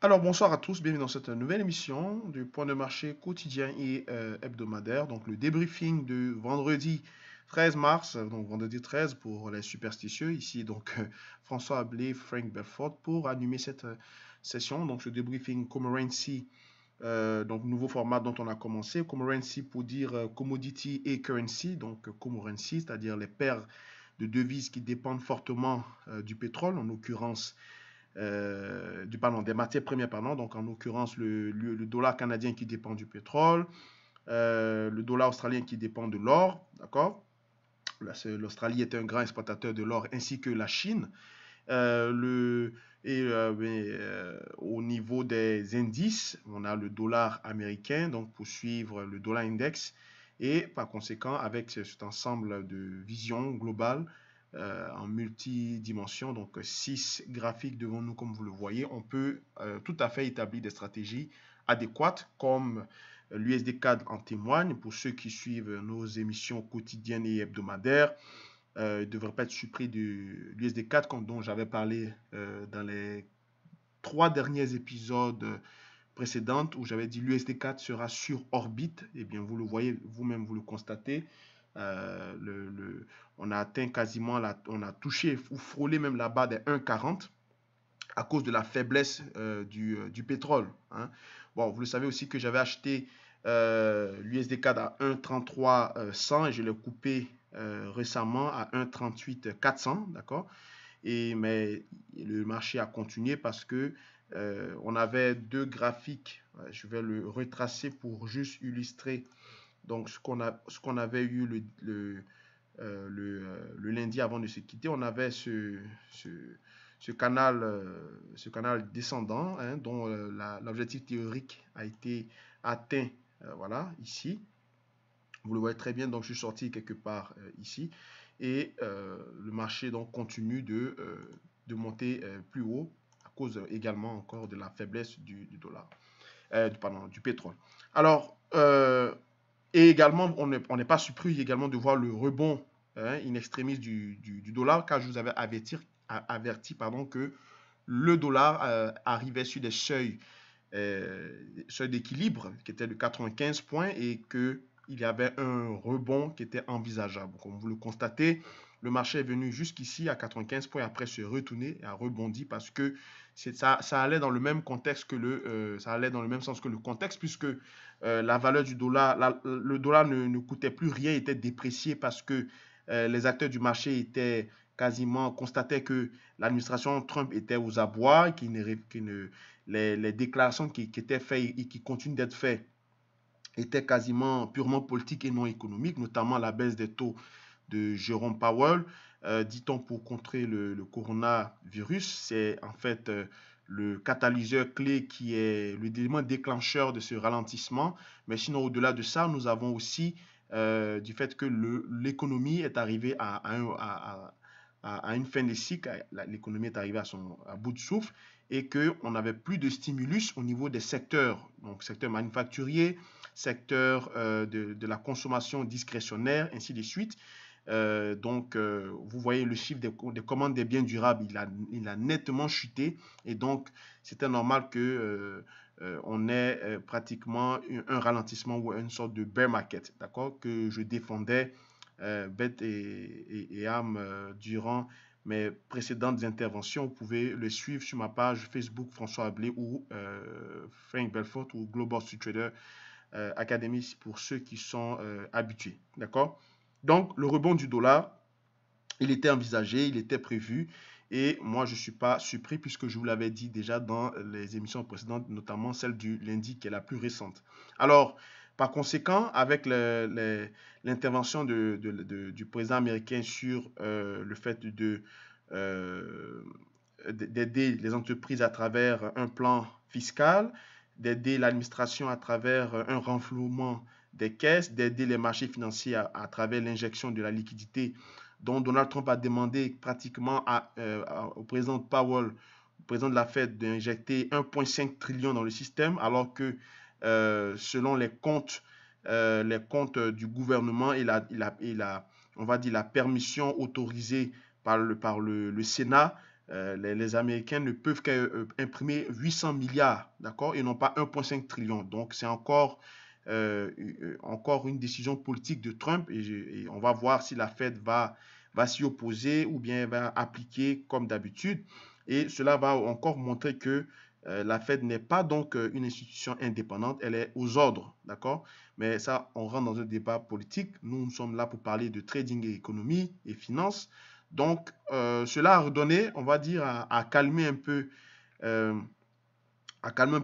Alors bonsoir à tous, bienvenue dans cette nouvelle émission du point de marché quotidien et hebdomadaire, donc le débriefing de vendredi 13 mars, donc vendredi 13 pour les superstitieux, ici donc François Ablé, Frank Belfort pour animer cette session, donc ce débriefing Commorancy, donc nouveau format dont on a commencé, Commorancy pour dire commodity et currency, donc Commorancy, c'est-à-dire les paires de devises qui dépendent fortement du pétrole, en l'occurrence des matières premières, pardon, donc en l'occurrence le dollar canadien qui dépend du pétrole, le dollar australien qui dépend de l'or, d'accord. L'Australie est un grand exportateur de l'or ainsi que la Chine. Le, Au niveau des indices, on a le dollar américain, donc pour suivre le dollar index, et par conséquent, avec cet ensemble de visions globales en multidimension, donc 6 graphiques devant nous, comme vous le voyez, on peut tout à fait établir des stratégies adéquates, comme l'USD-CAD en témoigne, pour ceux qui suivent nos émissions quotidiennes et hebdomadaires. Il ne devrait pas être surpris de l'USD4 dont j'avais parlé dans les 3 derniers épisodes précédents où j'avais dit l'USD4 sera sur orbite. Eh bien, vous le voyez vous-même, vous le constatez. On a atteint quasiment, on a touché ou frôlé même la barre des 1,40 à cause de la faiblesse du pétrole. Hein. Bon, vous le savez aussi que j'avais acheté l'USD4 à 1,33 100 et je l'ai coupé récemment à 1,38 400, d'accord. Mais le marché a continué parce que on avait 2 graphiques. Je vais le retracer pour juste illustrer donc ce qu'on avait eu le lundi avant de se quitter. On avait ce, ce canal descendant, hein, dont l'objectif théorique a été atteint, voilà, ici. Vous le voyez très bien, donc je suis sorti quelque part ici. Et le marché donc continue de monter plus haut à cause également encore de la faiblesse du dollar, pardon, du pétrole. Alors, et également, on n'est pas surpris également de voir le rebond in extremis du dollar, car je vous avais averti pardon, que le dollar arrivait sur des seuils d'équilibre qui étaient de 95 points et qu'il y avait un rebond qui était envisageable. Comme vous le constatez, le marché est venu jusqu'ici à 95 points après se retourner et a rebondi parce que ça allait dans le même contexte ça allait dans le même sens que le contexte puisque la valeur du dollar, le dollar ne coûtait plus rien, était déprécié parce que les acteurs du marché étaient quasiment constataient que l'administration Trump était aux abois, les déclarations qui étaient faites et qui continuent d'être faites étaient quasiment purement politiques et non économiques, notamment la baisse des taux de Jérôme Powell, dit-on pour contrer le coronavirus. C'est en fait le catalyseur clé qui est l'élément déclencheur de ce ralentissement. Mais sinon, au-delà de ça, nous avons aussi du fait que l'économie est arrivée à une fin de cycle, l'économie est arrivée à bout de souffle et qu'on n'avait plus de stimulus au niveau des secteurs, donc secteur manufacturier, secteur de la consommation discrétionnaire, ainsi de suite. Vous voyez le chiffre des commandes des biens durables, il a nettement chuté et donc c'était normal que on ait pratiquement un ralentissement ou une sorte de bear market, d'accord, que je défendais bête et âme durant mes précédentes interventions. Vous pouvez le suivre sur ma page Facebook François Ablé ou Frank Belfort ou Global Street Trader Academy pour ceux qui sont habitués. D'accord. Donc, le rebond du dollar, il était envisagé, il était prévu. Et moi, je ne suis pas surpris puisque je vous l'avais dit déjà dans les émissions précédentes, notamment celle du lundi qui est la plus récente. Alors, par conséquent, avec l'intervention du président américain sur le fait d'aider les entreprises à travers un plan fiscal, d'aider l'administration à travers un renflouement des caisses, d'aider les marchés financiers à travers l'injection de la liquidité dont Donald Trump a demandé pratiquement au président Powell, au président de la Fed, d'injecter 1,5 trillion dans le système, alors que selon les comptes du gouvernement on va dire la permission autorisée par le Sénat, Les Américains ne peuvent qu'imprimer 800 milliards, d'accord, et non pas 1,5 trillion. Donc, c'est encore une décision politique de Trump et on va voir si la Fed va s'y opposer ou bien va appliquer comme d'habitude. Et cela va encore montrer que la Fed n'est pas donc une institution indépendante, elle est aux ordres, d'accord? Mais ça, on rentre dans un débat politique. Nous sommes là pour parler de trading et économie et finance. Donc, cela a redonné, on va dire, euh, à calmer un peu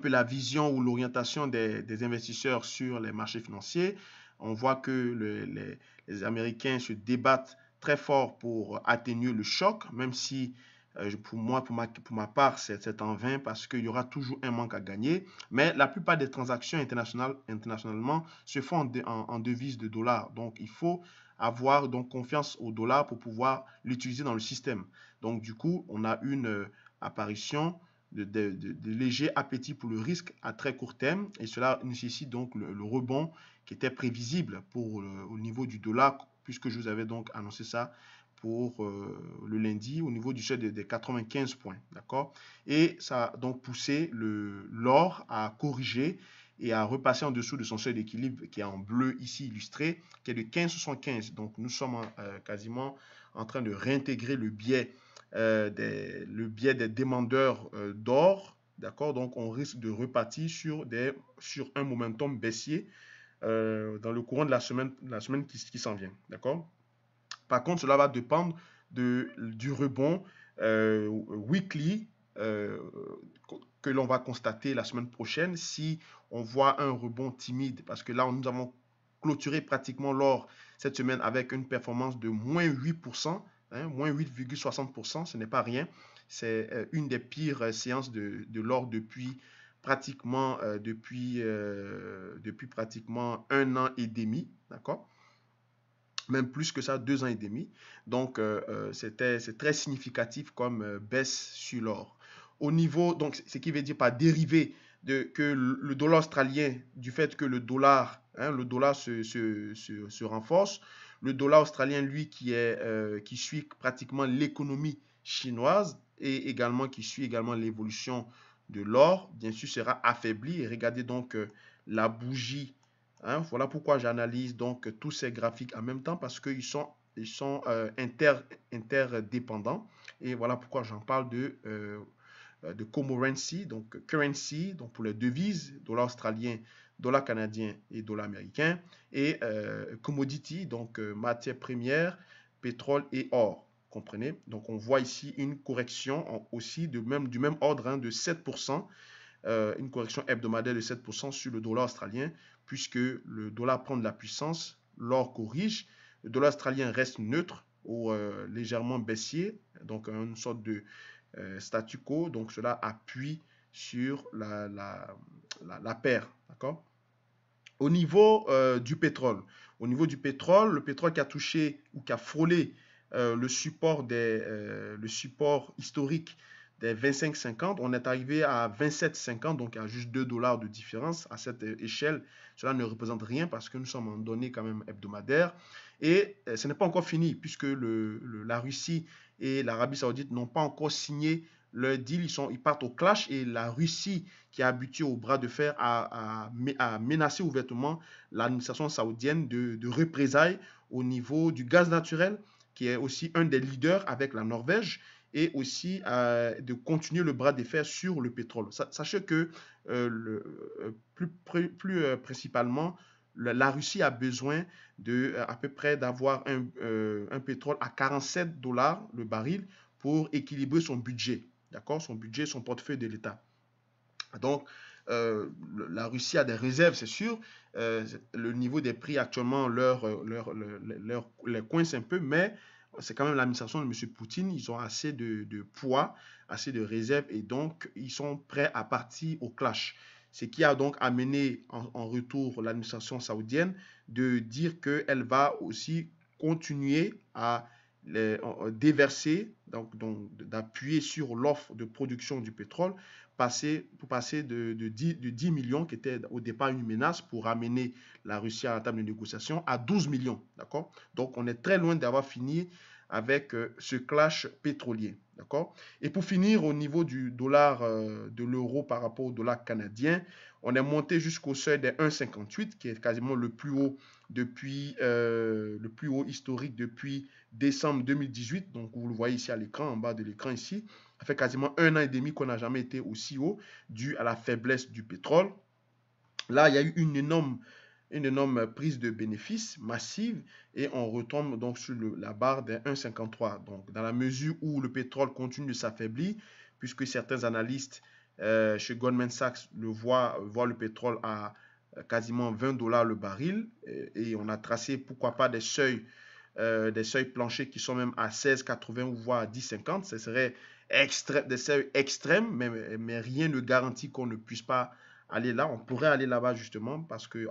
la vision ou l'orientation des investisseurs sur les marchés financiers. On voit que les Américains se débattent très fort pour atténuer le choc, même si pour moi, pour ma part, c'est en vain parce qu'il y aura toujours un manque à gagner. Mais la plupart des transactions internationalement se font en devises de dollars. Donc, il faut avoir donc confiance au dollar pour pouvoir l'utiliser dans le système. Donc, du coup, on a une apparition de léger appétit pour le risque à très court terme et cela nécessite donc le rebond qui était prévisible au niveau du dollar puisque je vous avais donc annoncé ça pour le lundi au niveau du seuil des 95 points, d'accord? Et ça a donc poussé l'or à corriger et à repasser en dessous de son seuil d'équilibre qui est en bleu ici illustré, qui est de 15,75. Donc nous sommes quasiment en train de réintégrer le biais des demandeurs d'or, d'accord? Donc on risque de repartir sur un momentum baissier dans le courant de la semaine qui s'en vient, d'accord? Par contre, cela va dépendre du rebond weekly euh, que l'on va constater la semaine prochaine si on voit un rebond timide. Parce que là, nous avons clôturé pratiquement l'or cette semaine avec une performance de moins 8%, hein, moins 8,60%, ce n'est pas rien. C'est une des pires séances de l'or depuis pratiquement un an et demi, d'accord? Même plus que ça, 2 ans et demi. Donc, c'est très significatif comme baisse sur l'or. Au niveau, donc, ce qui veut dire par dérivé que le dollar australien, du fait que le dollar se renforce, le dollar australien, lui, qui suit pratiquement l'économie chinoise et également qui suit également l'évolution de l'or, bien sûr, sera affaibli. Et regardez donc la bougie. Hein, voilà pourquoi j'analyse donc tous ces graphiques en même temps parce qu'ils sont interdépendants. Et voilà pourquoi j'en parle de currency, donc pour les devises, dollar australien, dollar canadien et dollar américain. Et commodity, donc matières premières, pétrole et or. Comprenez? Donc on voit ici une correction aussi du même ordre, hein, de 7%, une correction hebdomadaire de 7% sur le dollar australien, puisque le dollar prend de la puissance, l'or corrige, le dollar australien reste neutre ou légèrement baissier, donc une sorte de statu quo, donc cela appuie sur la paire, d'accord? Au niveau du pétrole, le pétrole qui a touché ou qui a frôlé le support historique des 25,50, on est arrivé à 27,50, donc à juste 2 dollars de différence à cette échelle. Cela ne représente rien parce que nous sommes en données quand même hebdomadaires. Et ce n'est pas encore fini puisque la Russie et l'Arabie Saoudite n'ont pas encore signé le deal, ils partent au clash et la Russie, qui est habituée au bras de fer, a menacé ouvertement l'administration saoudienne de représailles au niveau du gaz naturel, qui est aussi un des leaders avec la Norvège, et aussi de continuer le bras de fer sur le pétrole. Sachez que principalement, la Russie a besoin à peu près d'avoir un pétrole à 47 dollars le baril pour équilibrer son budget. D'accord? Son budget, son portefeuille de l'État. Donc, la Russie a des réserves, c'est sûr. Le niveau des prix actuellement les coince un peu, mais c'est quand même l'administration de M. Poutine. Ils ont assez de poids, assez de réserves, et donc ils sont prêts à partir au clash. Ce qui a donc amené en retour l'administration saoudienne de dire qu'elle va aussi continuer à déverser, donc d'appuyer sur l'offre de production du pétrole, pour passer de 10 millions, qui était au départ une menace pour amener la Russie à la table de négociation, à 12 millions. D'accord? Donc on est très loin d'avoir fini avec ce clash pétrolier. D'accord? Et pour finir, au niveau du dollar, de l'euro par rapport au dollar canadien, on est monté jusqu'au seuil des 1,58, qui est quasiment le plus haut depuis le plus haut historique depuis décembre 2018. Donc, vous le voyez ici à l'écran, en bas de l'écran ici. Ça fait quasiment 1 an et demi qu'on n'a jamais été aussi haut, dû à la faiblesse du pétrole. Là, il y a eu une énorme prise de bénéfices massive et on retombe donc sur la barre des 1,53. Donc, dans la mesure où le pétrole continue de s'affaiblir, puisque certains analystes chez Goldman Sachs voient le pétrole à quasiment 20 dollars le baril et on a tracé pourquoi pas des seuils planchers qui sont même à 16,80 ou voire à 10,50. Ce serait des seuils extrêmes, mais rien ne garantit qu'on ne puisse pas aller là. On pourrait aller là-bas justement parce que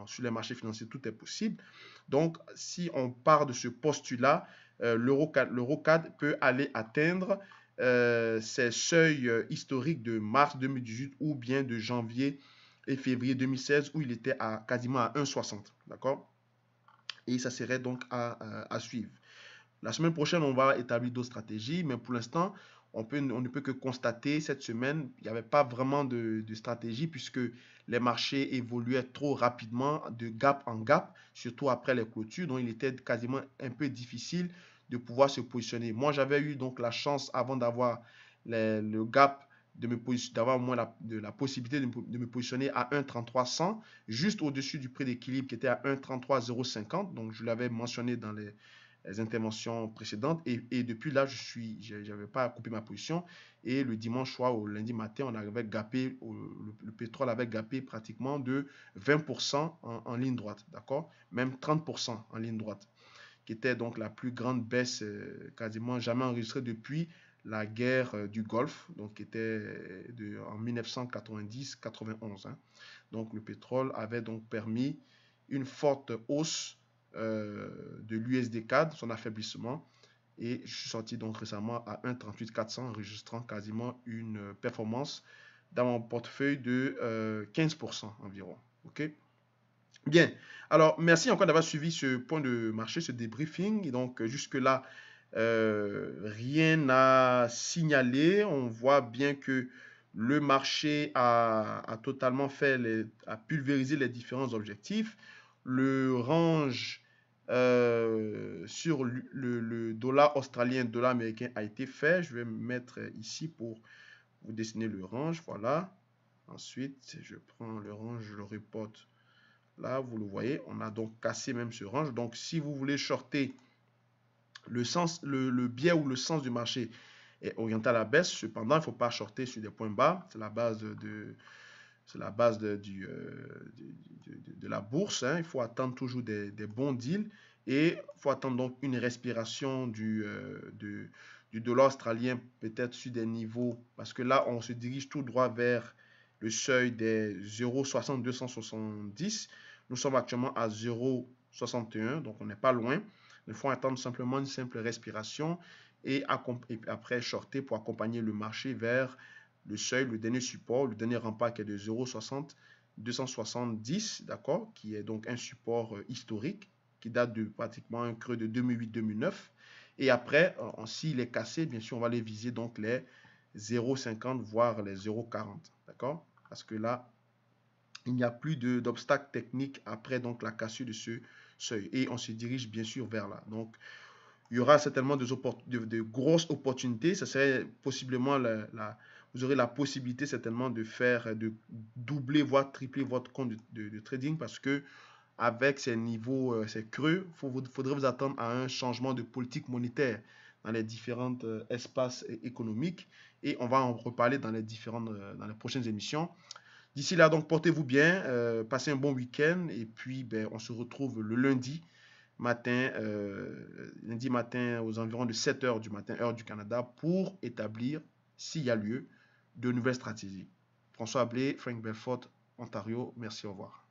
sur les marchés financiers, tout est possible. Donc, si on part de ce postulat, l'euro-CAD peut aller atteindre ces seuils historiques de mars 2018 ou bien de janvier et février 2016 où il était quasiment à 1,60. D'accord? Et ça serait donc à suivre. La semaine prochaine, on va établir d'autres stratégies, mais pour l'instant, on ne peut que constater cette semaine, il n'y avait pas vraiment de stratégie puisque les marchés évoluaient trop rapidement de gap en gap, surtout après les clôtures, donc il était quasiment un peu difficile de pouvoir se positionner. Moi, j'avais eu donc la chance avant d'avoir le gap d'avoir au moins la possibilité de me positionner à 1,3300, juste au-dessus du prix d'équilibre qui était à 1,33050. Donc, je l'avais mentionné dans les interventions précédentes et depuis là j'avais pas coupé ma position et le dimanche soir au lundi matin on avait gapé le pétrole avait gapé pratiquement de 20% en ligne droite, d'accord, même 30% en ligne droite, qui était donc la plus grande baisse quasiment jamais enregistrée depuis la guerre du Golfe, donc qui était en 1990-91, hein. Donc le pétrole avait donc permis une forte hausse de l'USD CAD, son affaiblissement. Et je suis sorti donc récemment à 1,38 400, enregistrant quasiment une performance dans mon portefeuille de 15% environ. OK? Bien. Alors, merci encore d'avoir suivi ce point de marché, ce débriefing. Et donc, jusque-là, rien à signaler. On voit bien que le marché a totalement a pulvérisé les différents objectifs. Le range sur le dollar australien, dollar américain a été fait. Je vais me mettre ici pour vous dessiner le range. Voilà. Ensuite, je prends le range, je le reporte. Là, vous le voyez, on a donc cassé même ce range. Donc, si vous voulez shorter le biais ou le sens du marché est orienté à la baisse, cependant, il ne faut pas shorter sur des points bas. C'est la base de la bourse, hein. Il faut attendre toujours des bons deals et il faut attendre donc une respiration du dollar australien peut-être sur des niveaux, parce que là on se dirige tout droit vers le seuil des 0,60-270. Nous sommes actuellement à 0,61, donc on n'est pas loin. Il faut attendre simplement une simple respiration et après shorter pour accompagner le marché vers le seuil, le dernier support, le dernier rempart qui est de 0,60 270, d'accord, qui est donc un support historique qui date de pratiquement un creux de 2008-2009. Et après, s'il est cassé, bien sûr, on va aller viser donc les 0,50 voire les 0,40, d'accord, parce que là, il n'y a plus d'obstacle technique après donc la cassure de ce seuil et on se dirige bien sûr vers là. Donc, il y aura certainement de grosses opportunités. Ça serait possiblement vous aurez la possibilité certainement de doubler, voire tripler votre compte de trading parce que avec ces niveaux, ces creux, faudrait vous attendre à un changement de politique monétaire dans les différents espaces économiques et on va en reparler dans les prochaines émissions. D'ici là, donc, portez-vous bien, passez un bon week-end et puis on se retrouve le lundi matin aux environs de 7 heures du matin, heure du Canada, pour établir, s'il y a lieu, de nouvelles stratégies. François Ablé, Frank Belfort, Ontario. Merci, au revoir.